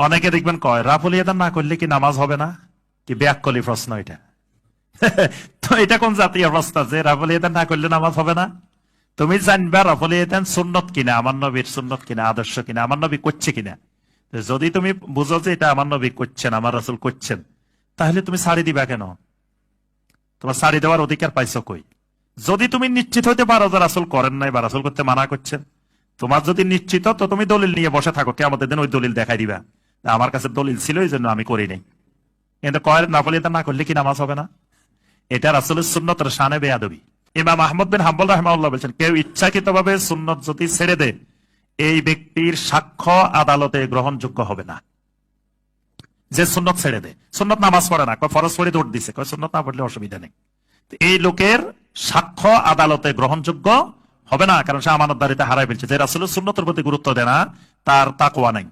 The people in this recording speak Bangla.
অনেকে দেখবেন কয় রাফলিয়াদান না করলে কি নামাজ হবে না, কি ব্যাককলি প্রশ্ন এটা। তো এটা কোন জাতীয় প্রশ্ন যে রাফলিয়াদান না করলে নামাজ হবে না? তুমি জানবা রাফলিয়াদান সুন্নত কিনা, আমার নবীর সুন্নত কিনা, আদর্শ কিনা, আমার নবী করছে কিনা। যদি তুমি বুঝো যে এটা আমার নবী করছেন, আমার রাসূল করছেন, তাহলে তুমি ছাড়ি দিবা কেন? তোমার ছাড়ি দেওয়ার অধিকার পাইছো কই? যদি তুমি নিশ্চিত হইতে পারো যে রাসূল করেন নাই বা রাসূল করতে মানা করছেন, তোমার যদি নিশ্চিত, তো তুমি দলিল নিয়ে বসে থাকো, কিয়ামতের দিন ওই দলিল দেখাই দিবা আমার কাছে দলিল ছিল, এই জন্য আমি করি নাই। কিন্তু কয় নাফলিয়াদান না করলে কি নামাজ হবে না? এটা রাসূলের সুন্নতের শানে বেয়াদবি। ইমাম আহমদ বিন হাম্বল রাহিমাহুল্লাহ বলেছেন, কেউ ইচ্ছাকৃতভাবে সুন্নত যদি ছেড়ে দেয়, এই ব্যক্তির সাক্ষ্য আদালতে গ্রহণযোগ্য হবে না। যে সুন্নত ছেড়ে দেয়, সুন্নত নামাজ পড়ে না, ফরজ পড়ে দৌড় দিছে, সুন্নত না পড়লে অসুবিধা নেই, এই লোকের সাক্ষ্য আদালতে গ্রহণযোগ্য হবে না, কারণ সে আমানতদারিতে হারাই ফেলছে। যে রাসূলের সুন্নতের প্রতি গুরুত্ব দেয় না, তার তাকওয়া নাই।